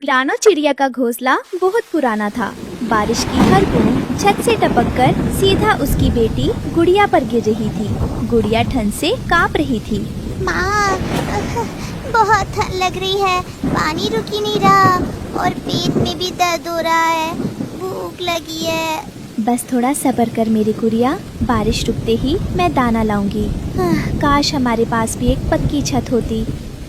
रानो चिड़िया का घोंसला बहुत पुराना था। बारिश की हर बूंद छत से टपककर सीधा उसकी बेटी गुड़िया पर गिर रही थी। गुड़िया ठंड से कांप रही थी। माँ, बहुत ठंड लग रही है, पानी रुक ही नहीं रहा और पेट में भी दर्द हो रहा है, भूख लगी है। बस थोड़ा सब्र कर मेरी गुड़िया, बारिश रुकते ही मैं दाना लाऊंगी। काश हमारे पास भी एक पक्की छत होती।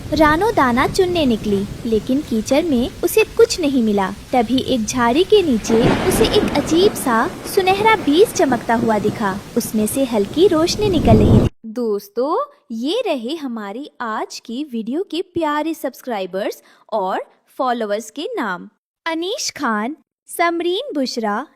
रानो दाना चुनने निकली, लेकिन कीचड़ में उसे कुछ नहीं मिला। तभी एक झाड़ी के नीचे उसे एक अजीब सा सुनहरा बीज चमकता हुआ दिखा। उसमें से हल्की रोशनी निकल रही थी। दोस्तों, ये रहे हमारी आज की वीडियो के प्यारे सब्सक्राइबर्स और फॉलोअर्स के नाम। अनीश खान, समरीन बुशरा,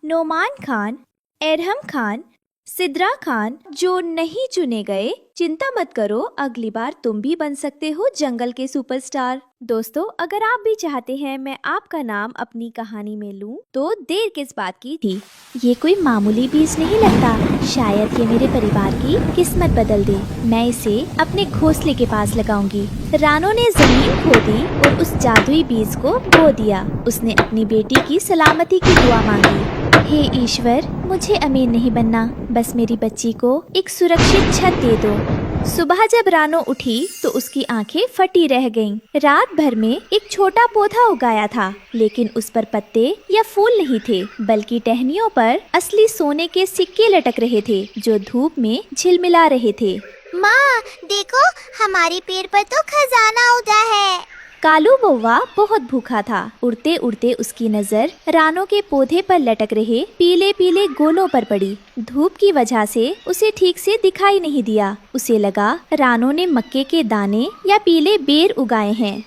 नोमान खान, एरहम खान, सिद्रा खान। जो नहीं चुने गए, चिंता मत करो, अगली बार तुम भी बन सकते हो जंगल के सुपरस्टार। दोस्तों, अगर आप भी चाहते हैं मैं आपका नाम अपनी कहानी में लूं, तो देर किस बात की थी। ये कोई मामूली बीज नहीं लगता। शायद ये मेरे परिवार की किस्मत बदल दे। मैं इसे अपने घोंसले के पास लगाऊंगी। रानो ने जमीन खोदी और उस जादुई बीज को बो दिया। उसने अपनी बेटी की सलामती की दुआ मांगी। हे ईश्वर, मुझे अमीर नहीं बनना, बस मेरी बच्ची को एक सुरक्षित छत दे दो। सुबह जब रानो उठी तो उसकी आंखें फटी रह गईं। रात भर में एक छोटा पौधा उगाया था, लेकिन उस पर पत्ते या फूल नहीं थे, बल्कि टहनियों पर असली सोने के सिक्के लटक रहे थे, जो धूप में झिलमिला रहे थे। माँ, देखो, हमारे पेड़ पर तो खजाना उगा है। कालू बौवा बहुत भूखा था। उड़ते उड़ते उसकी नजर रानो के पौधे पर लटक रहे पीले पीले गोलों पर पड़ी। धूप की वजह से उसे ठीक से दिखाई नहीं दिया। उसे लगा रानो ने मक्के के दाने या पीले बेर उगाए हैं।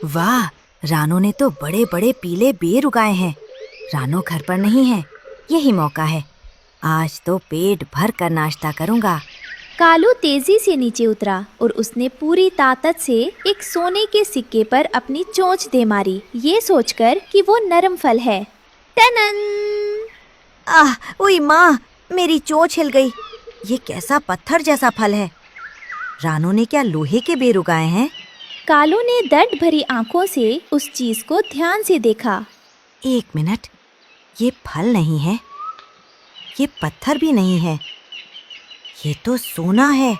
वाह, रानो ने तो बड़े बड़े पीले बेर उगाए हैं। रानो घर पर नहीं है, यही मौका है। आज तो पेट भर कर नाश्ता करूँगा। कालू तेजी से नीचे उतरा और उसने पूरी ताकत से एक सोने के सिक्के पर अपनी चोंच दे मारी, ये सोचकर कि वो नरम फल है। टनन! ओए माँ, मेरी चोंच हिल गई। ये कैसा पत्थर जैसा फल है? रानो ने क्या लोहे के बेर उगाए हैं? कालू ने दर्द भरी आंखों से उस चीज को ध्यान से देखा। एक मिनट, ये फल नहीं है, ये पत्थर भी नहीं है, ये तो सोना है।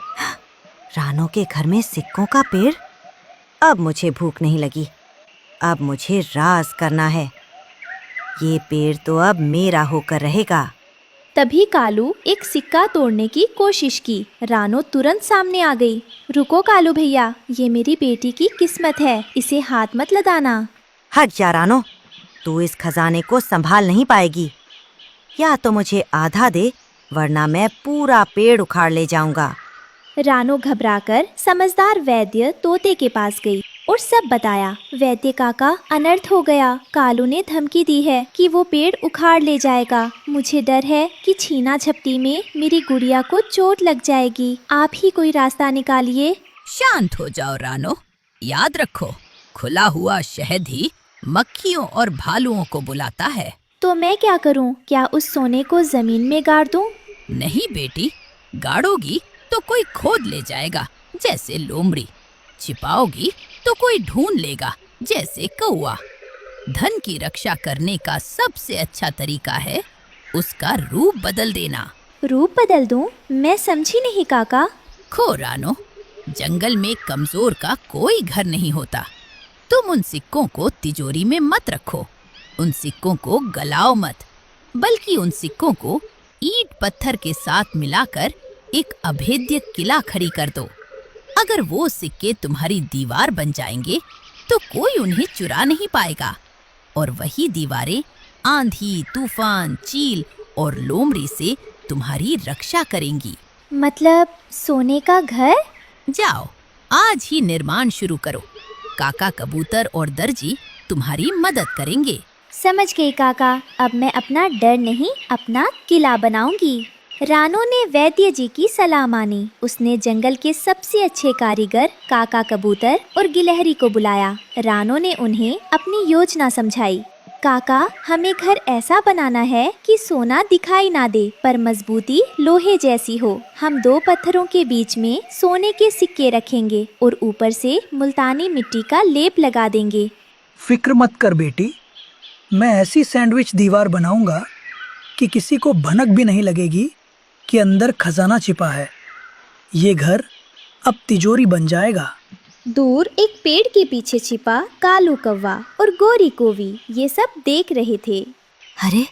रानो के घर में सिक्कों का पेड़। अब मुझे भूख नहीं लगी, अब मुझे राज करना है। ये पेड़ तो अब मेरा होकर रहेगा। तभी कालू एक सिक्का तोड़ने की कोशिश की। रानो तुरंत सामने आ गई। रुको कालू भैया, ये मेरी बेटी की किस्मत है, इसे हाथ मत लगाना। हट जा रानो, तू इस खजाने को संभाल नहीं पाएगी। या तो मुझे आधा दे, वरना मैं पूरा पेड़ उखाड़ ले जाऊंगा। रानो घबराकर समझदार वैद्य तोते के पास गई और सब बताया। वैद्य काका, अनर्थ हो गया। कालू ने धमकी दी है कि वो पेड़ उखाड़ ले जाएगा। मुझे डर है कि छीना झपटी में मेरी गुड़िया को चोट लग जाएगी। आप ही कोई रास्ता निकालिए। शांत हो जाओ रानो, याद रखो, खुला हुआ शहद ही मक्खियों और भालुओं को बुलाता है। तो मैं क्या करूं? क्या उस सोने को जमीन में गाड़ दूं? नहीं बेटी, गाड़ोगी तो कोई खोद ले जाएगा, जैसे लोमड़ी। छिपाओगी तो कोई ढूंढ लेगा, जैसे कौआ। धन की रक्षा करने का सबसे अच्छा तरीका है उसका रूप बदल देना। रूप बदल दूं? मैं समझी नहीं काका। खो रानो, जंगल में कमजोर का कोई घर नहीं होता। तुम उन सिक्कों को तिजोरी में मत रखो, उन सिक्कों को गलाओ मत, बल्कि उन सिक्कों को ईंट पत्थर के साथ मिलाकर एक अभेद्य किला खड़ी कर दो। अगर वो सिक्के तुम्हारी दीवार बन जाएंगे तो कोई उन्हें चुरा नहीं पाएगा, और वही दीवारें आंधी, तूफान, चील और लोमड़ी से तुम्हारी रक्षा करेंगी। मतलब सोने का घर? जाओ, आज ही निर्माण शुरू करो। काका कबूतर और दर्जी तुम्हारी मदद करेंगे। समझ गई काका, अब मैं अपना डर नहीं, अपना किला बनाऊंगी। रानो ने वैद्य जी की सलाह मानी। उसने जंगल के सबसे अच्छे कारीगर काका कबूतर और गिलहरी को बुलाया। रानो ने उन्हें अपनी योजना समझाई। काका, हमें घर ऐसा बनाना है कि सोना दिखाई ना दे, पर मजबूती लोहे जैसी हो। हम 2 पत्थरों के बीच में सोने के सिक्के रखेंगे और ऊपर से मुल्तानी मिट्टी का लेप लगा देंगे। फिक्र मत कर बेटी, मैं ऐसी सैंडविच दीवार बनाऊंगा कि किसी को भनक भी नहीं लगेगी कि अंदर खजाना छिपा है। ये घर अब तिजोरी बन जाएगा। दूर एक पेड़ के पीछे छिपा कालू कौवा और गोरी कोवी ये सब देख रहे थे। अरे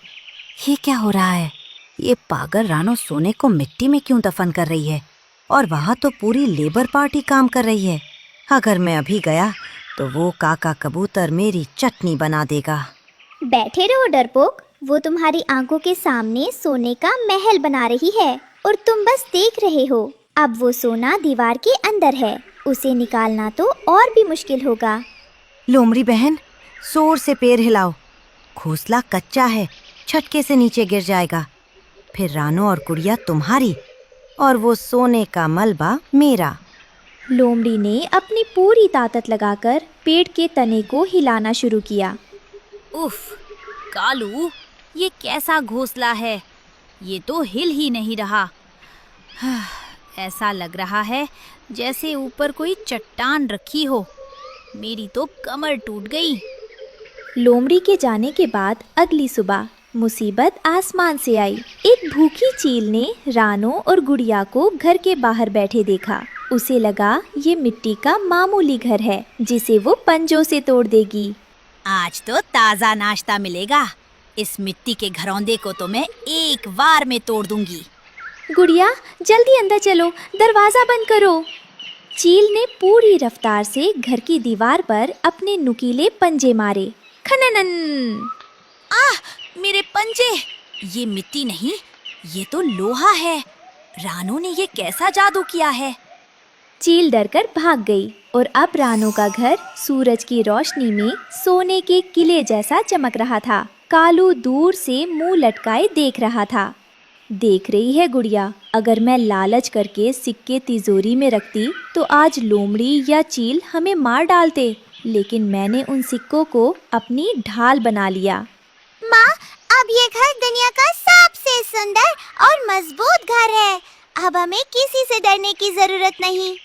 ये क्या हो रहा है? ये पागल रानो सोने को मिट्टी में क्यों दफन कर रही है? और वहाँ तो पूरी लेबर पार्टी काम कर रही है। अगर मैं अभी गया तो वो काका कबूतर मेरी चटनी बना देगा। बैठे रहो डरपोक, वो तुम्हारी आंखों के सामने सोने का महल बना रही है और तुम बस देख रहे हो। अब वो सोना दीवार के अंदर है, उसे निकालना तो और भी मुश्किल होगा। लोमड़ी बहन, जोर से पैर हिलाओ। घोंसला कच्चा है, झटके से नीचे गिर जाएगा। फिर रानो और गुड़िया तुम्हारी और वो सोने का मलबा मेरा। लोमड़ी ने अपनी पूरी ताकत लगाकर पेड़ के तने को हिलाना शुरू किया। उफ, कालू, ये कैसा घोंसला है? ये तो हिल ही नहीं रहा। ऐसा लग रहा है जैसे ऊपर कोई चट्टान रखी हो। मेरी तो कमर टूट गई। लोमड़ी के जाने के बाद अगली सुबह मुसीबत आसमान से आई। एक भूखी चील ने रानो और गुड़िया को घर के बाहर बैठे देखा। उसे लगा ये मिट्टी का मामूली घर है जिसे वो पंजों से तोड़ देगी। आज तो ताज़ा नाश्ता मिलेगा। इस मिट्टी के घरौंदे को तो मैं एक बार में तोड़ दूंगी। गुड़िया जल्दी अंदर चलो, दरवाजा बंद करो। चील ने पूरी रफ्तार से घर की दीवार पर अपने नुकीले पंजे मारे। खननन! मेरे पंजे! ये मिट्टी नहीं, ये तो लोहा है। रानो ने ये कैसा जादू किया है? चील डरकर भाग गई और अब रानो का घर सूरज की रोशनी में सोने के किले जैसा चमक रहा था। कालू दूर से मुंह लटकाए देख रहा था। देख रही है गुड़िया, अगर मैं लालच करके सिक्के तिजोरी में रखती तो आज लोमड़ी या चील हमें मार डालते, लेकिन मैंने उन सिक्कों को अपनी ढाल बना लिया। माँ, अब ये घर दुनिया का सबसे सुंदर और मजबूत घर है। अब हमें किसी से डरने की जरूरत नहीं।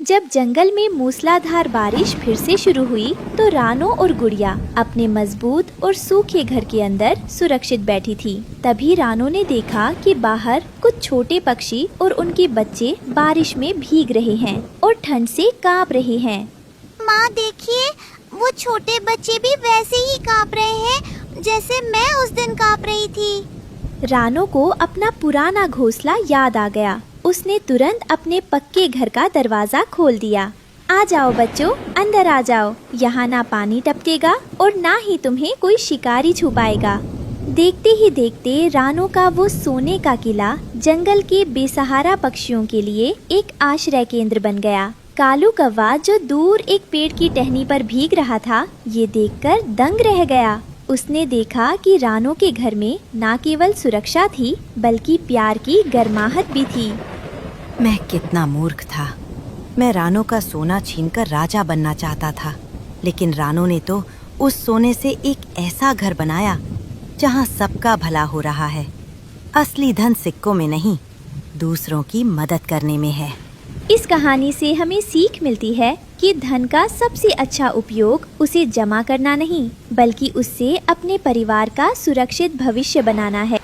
जब जंगल में मूसलाधार बारिश फिर से शुरू हुई तो रानो और गुड़िया अपने मजबूत और सूखे घर के अंदर सुरक्षित बैठी थी। तभी रानो ने देखा कि बाहर कुछ छोटे पक्षी और उनके बच्चे बारिश में भीग रहे हैं और ठंड से कांप रहे हैं। माँ देखिए, वो छोटे बच्चे भी वैसे ही कांप रहे हैं जैसे मैं उस दिन कांप रही थी। रानो को अपना पुराना घोंसला याद आ गया। उसने तुरंत अपने पक्के घर का दरवाजा खोल दिया। आ जाओ बच्चों, अंदर आ जाओ। यहाँ ना पानी टपकेगा और ना ही तुम्हें कोई शिकारी छू पाएगा। देखते ही देखते रानो का वो सोने का किला जंगल के बेसहारा पक्षियों के लिए एक आश्रय केंद्र बन गया। कालू कौवा जो दूर एक पेड़ की टहनी पर भीग रहा था, ये देखकर दंग रह गया। उसने देखा कि रानो के घर में न केवल सुरक्षा थी बल्कि प्यार की गर्माहट भी थी। मैं कितना मूर्ख था। मैं रानो का सोना छीनकर राजा बनना चाहता था, लेकिन रानो ने तो उस सोने से एक ऐसा घर बनाया जहाँ सबका भला हो रहा है। असली धन सिक्कों में नहीं, दूसरों की मदद करने में है। इस कहानी से हमें सीख मिलती है कि धन का सबसे अच्छा उपयोग उसे जमा करना नहीं बल्कि उससे अपने परिवार का सुरक्षित भविष्य बनाना है।